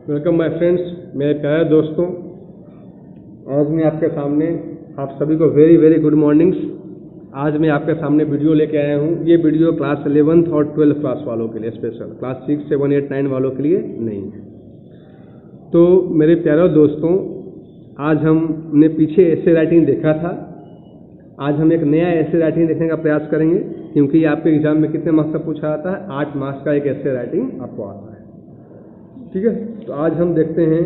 Welcome my friends, मेरे प्यारे दोस्तों। आज मैं आपके सामने आप सभी को वेरी वेरी गुड मॉर्निंग्स। आज मैं आपके सामने वीडियो लेके आया हूँ। ये वीडियो क्लास 11th और 12th क्लास वालों के लिए स्पेशल, क्लास 6, 7, 8, 9 वालों के लिए नहीं है। तो मेरे प्यारे दोस्तों, आज हमने पीछे ऐसे राइटिंग देखा था। आज हम एक नया ऐसे राइटिंग देखने का प्रयास करेंगे, क्योंकि आपके एग्जाम में कितने मार्क्स का पूछा आता है? 8 मार्क्स का एक ऐसे राइटिंग आपको आता है। ठीक है, तो आज हम देखते हैं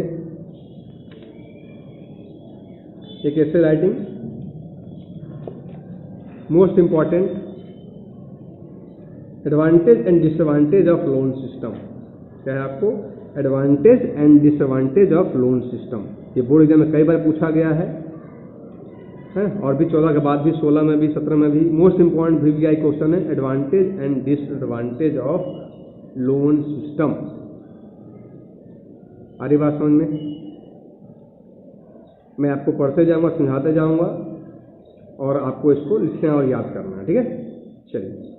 एक ऐसे writing, most important, advantage and disadvantage of loan system. क्या है आपको? Advantage and disadvantage of loan system. ये बोर्ड एग्जाम में कई बार पूछा गया है और भी 14 के बाद भी, 16 में भी, 17 में भी। मोस्ट इंपॉर्टेंट VVI क्वेश्चन है, advantage and disadvantage of loan system. आ रही बात समझ में? मैं आपको पढ़ते जाऊंगा, समझाते जाऊंगा और आपको इसको लिखना और याद करना है। ठीक है, चलिए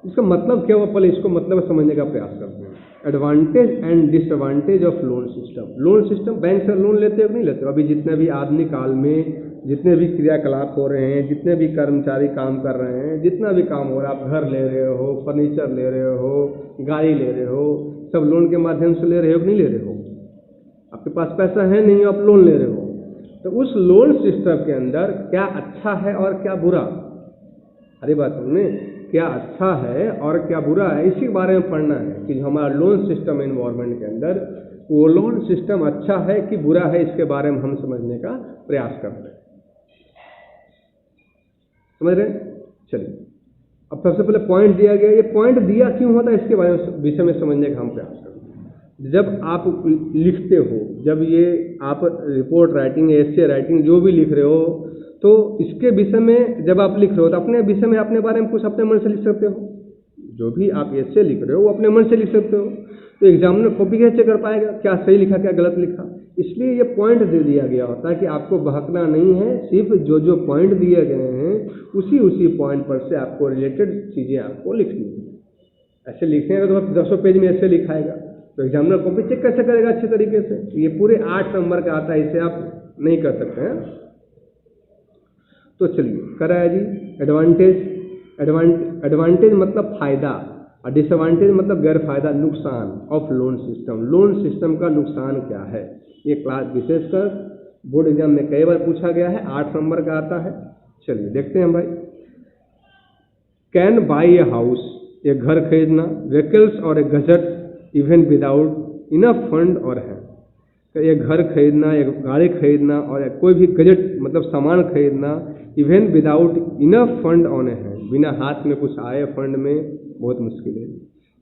इसका मतलब क्या हुआ, पहले इसको मतलब समझने का प्रयास करते हैं। Advantage and disadvantage of loan system. Loan system, bank से लोन लेते हो कि नहीं लेते हो? अभी जितने भी आधुनिक काल में जितने भी क्रियाकलाप हो रहे हैं, जितने भी कर्मचारी काम कर रहे हैं, जितना भी काम हो रहा है, आप घर ले रहे हो, फर्नीचर ले रहे हो, गाड़ी ले रहे हो, सब लोन के माध्यम से ले रहे हो कि नहीं ले रहे हो? आपके पास पैसा है नहीं, आप लोन ले रहे हो। तो उस लोन सिस्टम के अंदर क्या अच्छा है और क्या बुरा? अरे बात सुनने, क्या अच्छा है और क्या बुरा है, इसी के बारे में पढ़ना है कि हमारा लोन सिस्टम एनवायरनमेंट के अंदर वो लोन सिस्टम अच्छा है कि बुरा है, इसके बारे में हम समझने का प्रयास करते हैं। समझ रहे? चलिए, अब सबसे पहले पॉइंट दिया गया। ये पॉइंट दिया क्यों होता है, इसके बारे में विषय में समझने का हम प्रयास करते हैं। जब आप लिखते हो, जब ये आप रिपोर्ट राइटिंग, एसे राइटिंग जो भी लिख रहे हो, तो इसके विषय में जब आप लिख रहे हो तो अपने विषय में, अपने बारे में कुछ अपने मन से लिख सकते हो। जो भी आप एसे लिख रहे हो वो अपने मन से लिख सकते हो। तो एग्जामिनर कॉपी कैसे कर पाएगा क्या सही लिखा क्या गलत लिखा? इसलिए ये पॉइंट दे दिया गया होता है कि आपको बहकना नहीं है, सिर्फ जो जो पॉइंट दिए गए हैं उसी पॉइंट पर से आपको रिलेटेड चीज़ें आपको लिखनी है। ऐसे लिखने का तो 10 पेज में ऐसे लिखाएगा तो एग्जामिनर कॉपी चेक कैसे करेगा अच्छे तरीके से? ये पूरे 8 नंबर का आता है, इसे आप नहीं कर सकते हैं। तो चलिए कराया जी। एडवांटेज मतलब फायदा और डिसएडवांटेज मतलब गैर फायदा, नुकसान of loan system. Loan system का नुकसान क्या है, ये क्लास विशेषकर बोर्ड एग्जाम में कई बार पूछा गया है, 8 नंबर का आता है। चलिए देखते हैं भाई। कैन बाई ए हाउस, एक घर खरीदना, व्हीकल्स और a gadget even without enough fund और है। तो एक घर खरीदना, एक गाड़ी खरीदना और कोई भी गजट मतलब सामान खरीदना, even without enough fund on है, बिना हाथ में कुछ आए फंड में, बहुत मुश्किल है।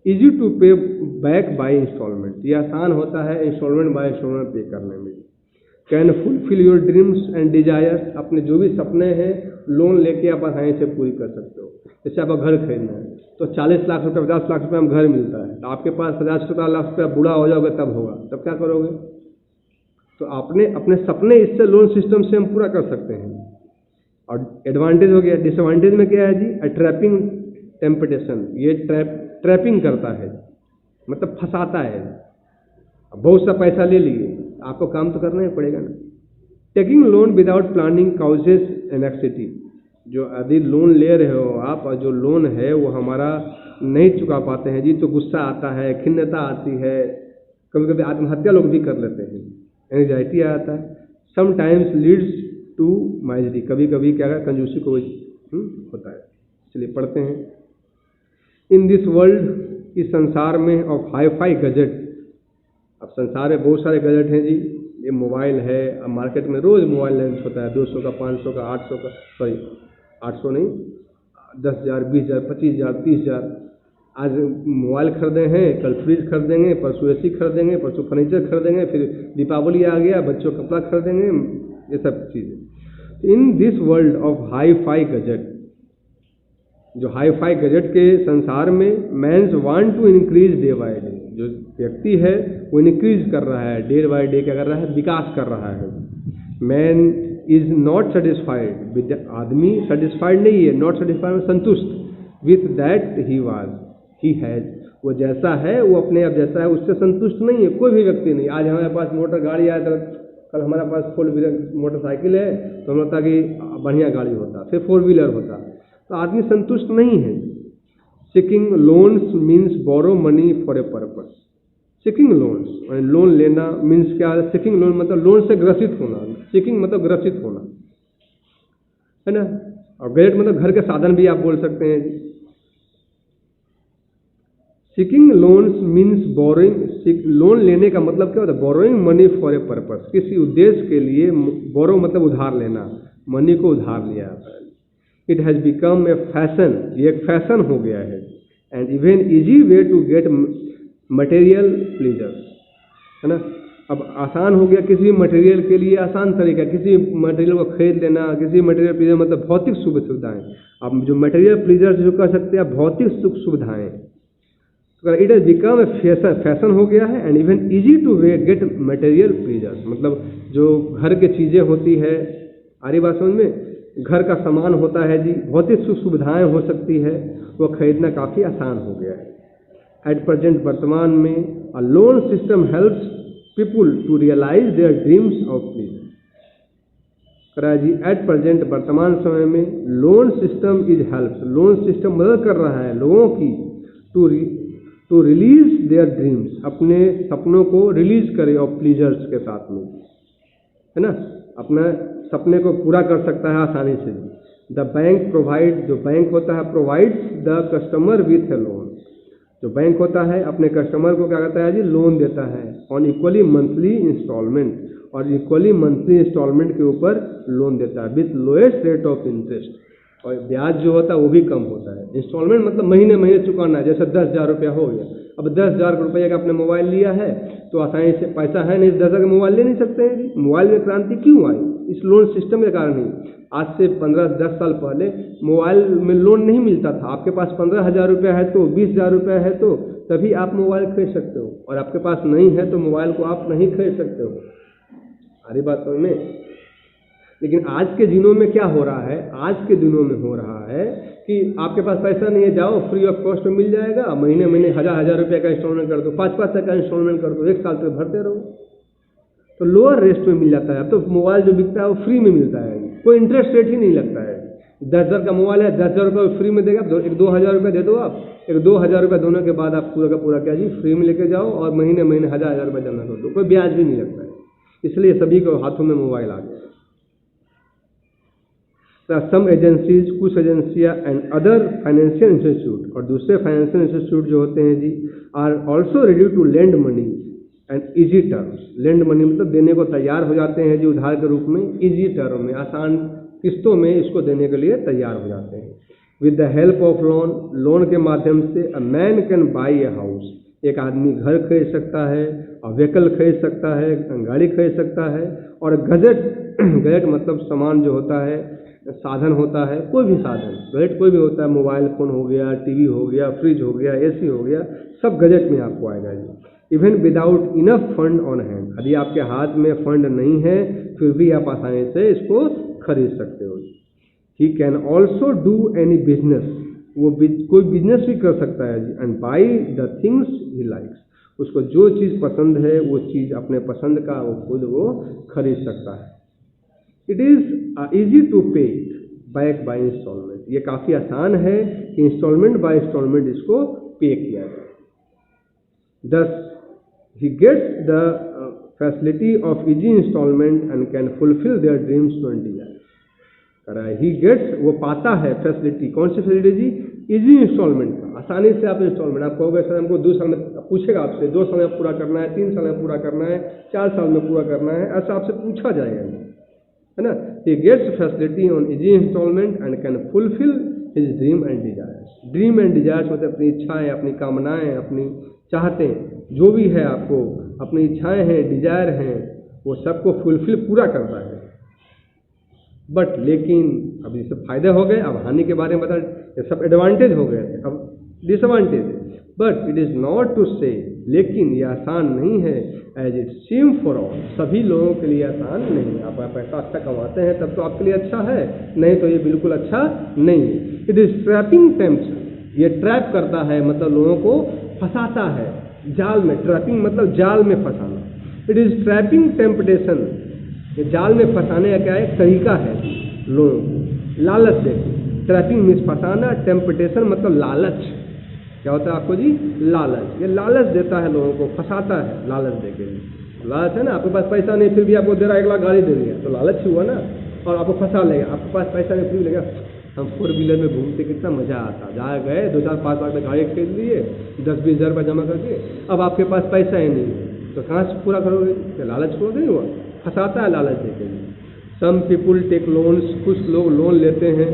Easy to pay back by instalment, ये आसान होता है इंस्टॉलमेंट बाय इंस्टॉलमेंट पे करने में। Can fulfil your dreams and desires, अपने जो भी सपने हैं लोन लेके आप आसानी से पूरी कर सकते हो। जैसे आपका घर खरीदना है तो 40 लाख रुपये, 50 लाख रुपये में घर मिलता है, तो आपके पास 50 लाख रुपया बूढ़ा हो जाओगे तब होगा, तब क्या करोगे? तो आपने अपने सपने इससे लोन सिस्टम से हम पूरा कर सकते हैं। और एडवांटेज हो गया। डिसएडवांटेज में क्या है जी? ट्रैपिंग टेम्पटेशन, ये ट्रैपिंग करता है, मतलब फंसाता है। बहुत सा पैसा ले लिए, आपको काम तो करना ही पड़ेगा ना। Taking loan without planning causes anxiety, जो यदि लोन ले रहे हो आप और जो लोन है वो हमारा नहीं चुका पाते हैं जी, तो गुस्सा आता है, खिन्नता आती है, कभी कभी आत्महत्या लोग भी कर लेते हैं, एंग्जाइटी आता है। समटाइम्स लीड्स टू माइजरी, कभी कभी क्या है, कंजूसी को होता है। चलिए पढ़ते हैं। इन दिस वर्ल्ड, इस संसार में, ऑफ हाई फाई गजट, अब संसार में बहुत सारे गजट हैं जी। ये मोबाइल है, अब मार्केट में रोज़ मोबाइल लॉन्च होता है, 200 का, 500 का, 800 का, सॉरी 800 नहीं, 10,000, 20,000, 25,000, 30,000। आज मोबाइल खरीदे हैं, कल फ्रिज खरीदेंगे, परसों एसी खरीदेंगे, परसों फर्नीचर खरीदेंगे, फिर दीपावली आ गया, बच्चों का कपड़ा खरीदेंगे, ये सब चीज़ें। In this world of hi-fi gadget, जो हाई फाई गजट के संसार में, man's want to increase day by day, जो व्यक्ति है वो इंक्रीज कर रहा है, डे बाय डे क्या कर रहा है? विकास कर रहा है। मैन इज नॉट सेटिस्फाइड, आदमी सेटिस्फाइड नहीं है, नॉट सेटिस्फाइड संतुष्ट, विथ दैट ही हैज, वो जैसा है वो अपने आप जैसा है उससे संतुष्ट नहीं है कोई भी व्यक्ति नहीं। आज हमारे पास मोटर गाड़ी आया था, कल हमारे पास 4 व्हीलर मोटरसाइकिल है तो हम लगता कि बढ़िया गाड़ी होता, फिर 4 व्हीलर होता, तो आदमी संतुष्ट नहीं है। Seeking loans means borrow money for a purpose. Seeking loans, loan लेना मीन्स क्या है? सीकिंग लोन मतलब लोन से ग्रसित होना, सीकिंग मतलब ग्रसित होना, है ना। और गैजेट मतलब घर के साधन भी आप बोल सकते हैं। Seeking loans means borrowing, loan लेने का मतलब क्या होता है? Borrowing money for a purpose, किसी उद्देश्य के लिए। बोरो मतलब उधार लेना, मनी को उधार लिया जाता है। It has become a fashion, ये एक फैशन हो गया है। And even easy way to get material pleasures, है ना। अब आसान हो गया किसी मटेरियल के लिए, आसान तरीका, किसी मटेरियल को खरीद लेना, किसी मटेरियल प्लीजर मतलब भौतिक सुख सुविधाएं। अब जो मटेरियल प्लीजर्स जो कर सकते हैं भौतिक सुख सुविधाएं, तो it has become a fashion हो गया है। And even easy to way get material pleasures मतलब जो घर की चीज़ें होती है, आ रही बात समझ में? घर का सामान होता है जी, भौतिक सुख सुविधाएं हो सकती है, वो खरीदना काफ़ी आसान हो गया है। एट प्रेजेंट, वर्तमान में, a loan system helps people to realise their dreams of pleasure. करा जी, एट प्रेजेंट वर्तमान समय में, loan system is helps, loan system मदद कर रहा है लोगों की टू रिलीज देयर ड्रीम्स, अपने सपनों को रिलीज करे ऑफ प्लीजर्स के साथ में, है ना। अपना सपने को पूरा कर सकता है आसानी से। द बैंक प्रोवाइड, जो बैंक होता है provides the customer with A loan, जो बैंक होता है अपने कस्टमर को क्या करता है जी? लोन देता है ऑन इक्वली मंथली इंस्टॉलमेंट, और इक्वली मंथली इंस्टॉलमेंट के ऊपर लोन देता है with lowest rate of interest, और ब्याज जो होता है वो भी कम होता है। इंस्टॉलमेंट मतलब महीने महीने चुकाना है, जैसे 10,000 रुपया हो गया। अब 10,000 रुपये का आपने मोबाइल लिया है तो आसानी से, पैसा है नहीं 10,000 का मोबाइल ले नहीं सकते हैं जी। मोबाइल में क्रांति क्यों आई? इस लोन सिस्टम के कारण ही। आज से 15-10 साल पहले मोबाइल में लोन नहीं मिलता था। आपके पास 15,000 रुपया है तो, 20,000 रुपया है तो तभी आप मोबाइल खरीद सकते हो, और आपके पास नहीं है तो मोबाइल को आप नहीं खरीद सकते हो। सारी बात समझ में? लेकिन आज के दिनों में क्या हो रहा है? आज के दिनों में हो रहा है कि आपके पास पैसा नहीं है, जाओ फ्री ऑफ कॉस्ट में मिल जाएगा, महीने महीने 1,000 रुपये का इंस्टॉलमेंट कर दो, 5-5 का इंस्टॉलमेंट कर दो, 1 साल तक भरते रहो, तो लोअर रेट में मिल जाता है। अब तो मोबाइल जो बिकता है वो फ्री में मिलता है, कोई इंटरेस्ट रेट ही नहीं लगता है। 10,000 का मोबाइल है, 10,000 रुपये फ्री में देगा, 2,000 रुपये दे दो आप, 2,000 रुपये दोनों के बाद आप पूरा का पूरा क्या जी फ्री में लेके जाओ, और महीने महीने 1,000 रुपये जमा कर दो, कोई ब्याज भी नहीं लगता है। इसलिए सभी को हाथों में मोबाइल आ गया। सम एजेंसीज, कुछ एजेंसियाँ एंड अदर फाइनेंशियल इंस्टीट्यूट, और दूसरे फाइनेंशियल इंस्टीट्यूट जो होते हैं जी, are also ready to lend money and easy terms. Lend money मतलब देने को तैयार हो जाते हैं जी उधार के रूप में, इजी टर्म में, आसान किस्तों में इसको देने के लिए तैयार हो जाते हैं। With the help of loan, loan के माध्यम से a man can buy a house, एक आदमी घर खरीद सकता है, और व्हीकल खरीद सकता है, गाड़ी खरीद सकता है। और गजेट, गजेट मतलब सामान जो होता है, साधन होता है, कोई भी साधन, गजेट कोई भी होता है, मोबाइल फ़ोन हो गया, टीवी हो गया, फ्रिज हो गया, एसी हो गया, सब गजेट में आपको आएगा जी। Even without enough fund on hand, यदि आपके हाथ में फंड नहीं है फिर भी आप आसानी से इसको खरीद सकते हो। He can also do any business, वो कोई बिजनेस भी कर सकता है जी। And buy the things he likes, उसको जो चीज़ पसंद है वो चीज़ अपने पसंद का वो खुद वो खरीद सकता है। It is easy to pay back by instalment, ये काफ़ी आसान है कि इंस्टॉलमेंट बाय इंस्टॉलमेंट इसको पे किया जाए। Thus he gets the facility of easy instalment and can fulfil their dreams to and desire. He gets, वो पाता है फैसिलिटी, कौन सी फैसिलिटी जी? इजी इंस्टॉलमेंट का, आसानी से आप इंस्टॉलमेंट, आप कहोगे सर हमको 2 साल में, पूछेगा आपसे 2 साल में पूरा करना है, 3 साल में पूरा करना है, 4 साल में पूरा करना है, ऐसा आपसे पूछा जाएगा, है ना। He gets facility on easy instalment and can fulfil his dream and desires. Dream and desires मतलब अपनी इच्छाएं, अपनी कामनाएं, अपनी चाहते जो भी है, आपको अपनी इच्छाएं हैं, डिजायर हैं, वो सबको फुलफिल पूरा करता है। बट लेकिन अब ये सब फायदे हो गए, अब हानि के बारे में बता, ये सब एडवांटेज हो गए थे, अब disadvantage. But it is not to say, लेकिन ये आसान नहीं है, as it seem for all, सभी लोगों के लिए आसान नहीं है। आप पैसा अच्छा कमाते हैं तब तो आपके लिए अच्छा है, नहीं तो ये बिल्कुल अच्छा नहीं है। इट इज़ ट्रैपिंग टेम्पशन, ये ट्रैप करता है मतलब लोगों को फंसाता है जाल में। ट्रैपिंग मतलब जाल में फंसाना। इट इज ट्रैपिंग टेम्पटेशन, ये जाल में फंसाने का क्या एक तरीका है लोगों को, लालच देके। ट्रैपिंग मीन्स फंसाना, टेम्पटेशन मतलब लालच। क्या होता है आपको जी? लालच। ये लालच देता है लोगों को, फंसाता है लालच देके। लालच है ना, आपके पास पैसा नहीं फिर भी आपको दे रहा 1 लाख गाड़ी दे दिया तो लालच हुआ ना, और आपको फंसा लेगा। आपके पास पैसा नहीं फिर भी लेगा, हम 4 व्हीलर में घूमते कितना मजा आता, जहाँ गए 2-4-5 लाख में गाड़ी खरीद लिए, 10-20 हज़ार रुपये जमा करके, अब आपके पास पैसा ही नहीं तो कहाँ से पूरा करोगे? क्या लालच को नहीं हुआ? फंसाता है लालच देके। सम पीपुल टेक लोन्स, कुछ लोग लोन लेते हैं,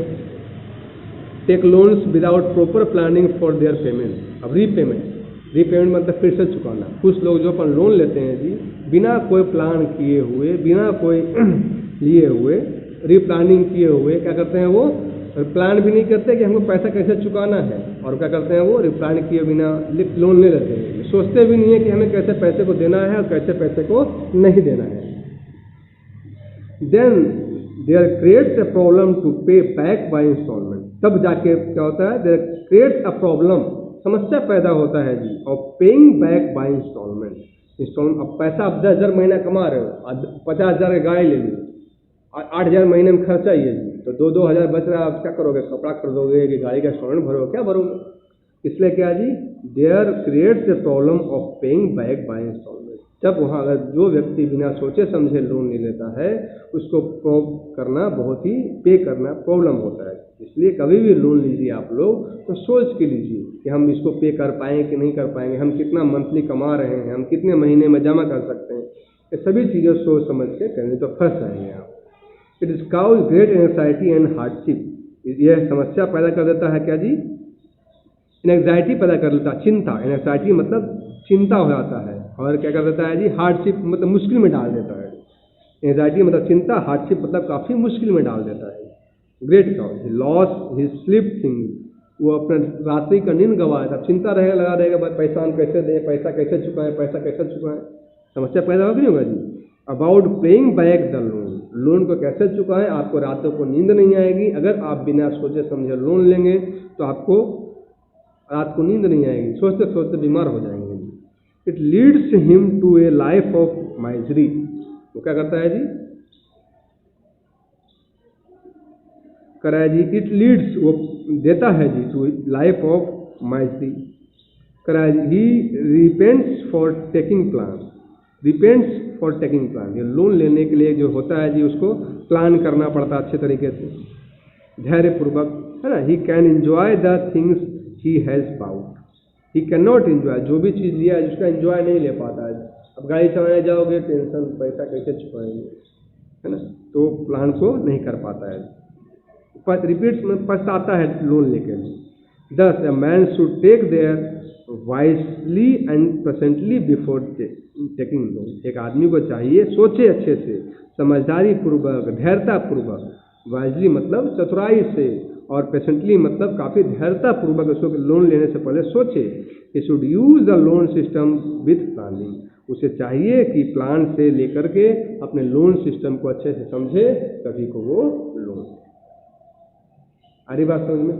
take loans without proper planning for their payment. अब रीपेमेंट मतलब फिर से चुकाना। कुछ लोग जो अपन लोन लेते हैं जी बिना कोई प्लान किए हुए, बिना कोई लिए हुए, रीप्लानिंग किए हुए, क्या करते हैं वो प्लान भी नहीं करते कि हमको पैसा कैसे चुकाना है, और क्या करते हैं वो रिप्लान किए बिना लोन ले लेते हैं। सोचते भी नहीं है कि हमें कैसे पैसे को देना है और कैसे पैसे को नहीं देना है। Then there creates a problem to pay back by instalment. तब जाके क्या होता है? देयर क्रिएट्स अ प्रॉब्लम, समस्या पैदा होता है जी, और पेइंग बैक बाय इंस्टॉलमेंट। अब पैसा आप 10,000 महीना कमा रहे हो, 50,000 का गाड़ी ले ली, 8,000 महीने में खर्चा ही है जी, तो 2,000 बच रहा है। आप क्या करोगे? कपड़ा खरीदोगे कि गाड़ी का इंस्टॉलमेंट भरोगे? क्या भरोगे? इसलिए क्या जी, there creates the problem of paying back by instalment. जब वहाँ अगर जो व्यक्ति बिना सोचे समझे लोन ले लेता है उसको करना बहुत ही पे करना प्रॉब्लम होता है। इसलिए कभी भी लोन लीजिए आप लोग तो सोच के लीजिए कि हम इसको पे कर पाएंगे कि नहीं कर पाएंगे, हम कितना मंथली कमा रहे हैं, हम कितने महीने में जमा कर सकते हैं, ये सभी चीज़ें सोच समझ के करेंगे तो फंस जाएंगे आप। It is cause great anxiety and hardship. यह समस्या पैदा कर देता है क्या जी? एंग्जाइटी पैदा कर देता है, चिंता। एंग्जाइटी मतलब चिंता हो जाता है, और क्या कर देता है जी? हार्डशिप मतलब मुश्किल में डाल देता है। एंग्जाइटी मतलब चिंता, हार्डशिप मतलब काफ़ी मुश्किल में डाल देता है। Great cause loss his sleep thing, वो अपने रात्रि का नींद गंवाया था, चिंता रहेगा, लगा रहेगा भाई पैसा हम कैसे दें, पैसा कैसे चुकाएं, पैसा कैसे चुकाएं। समस्या पैदा होगी होगा जी। About paying back the loan, loan को कैसे चुकाएं, आपको रातों को नींद नहीं आएगी। अगर आप बिना सोचे समझे लोन लेंगे तो आपको रात को नींद नहीं आएगी, सोचते सोचते बीमार हो जाएंगे। It leads him to a life of misery, वो क्या करता है जी? कराया जी, इट लीड्स वो देता है जी टू लाइफ ऑफ माइजरी। कराया जी, he repents for taking plan, repents for taking plan. ये लोन लेने के लिए जो होता है जी उसको प्लान करना पड़ता है अच्छे तरीके से, धैर्यपूर्वक, है ना। He can enjoy the things he has bought, he can not enjoy, जो भी चीज़ लिया है उसका एंजॉय नहीं ले पाता है। अब गाड़ी चलाने जाओगे टेंशन, पैसा कैसे चुकाएंगे, है ना, तो प्लान को नहीं कर पाता है। रिपीट्स में पछताता है लोन लेके। दस, a man should take their wisely and presently before taking loan. एक आदमी को चाहिए सोचे अच्छे से, समझदारी पूर्वक, धैर्यता पूर्वक। वाइजली मतलब चतुराई से, और पेशेंटली मतलब काफ़ी धैर्यता पूर्वक उसको लोन लेने से पहले सोचे। He should use the loan system with planning, उसे चाहिए कि प्लान से लेकर के अपने लोन सिस्टम को अच्छे से समझे, तभी को वो लोन। आ रही बात समझ में?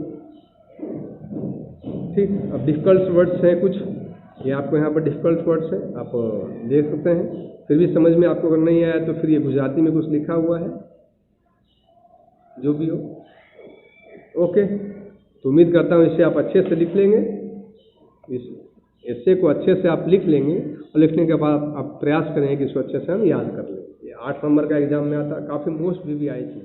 ठीक। अब डिफिकल्ट वर्ड्स हैं कुछ, ये आपको यहाँ पर डिफिकल्ट वर्ड्स हैं, आप देख सकते हैं। फिर भी समझ में आपको अगर नहीं आया तो फिर ये गुजराती में कुछ लिखा हुआ है, जो भी हो। ओके, तो उम्मीद करता हूँ इसे आप अच्छे से लिख लेंगे, इस ऐसे को अच्छे से आप लिख लेंगे, और लिखने के बाद आप प्रयास करेंगे कि इसको अच्छे से हम याद कर लें। ये 8 नंबर का एग्जाम में आता, काफ़ी मोस्ट भी आई थी।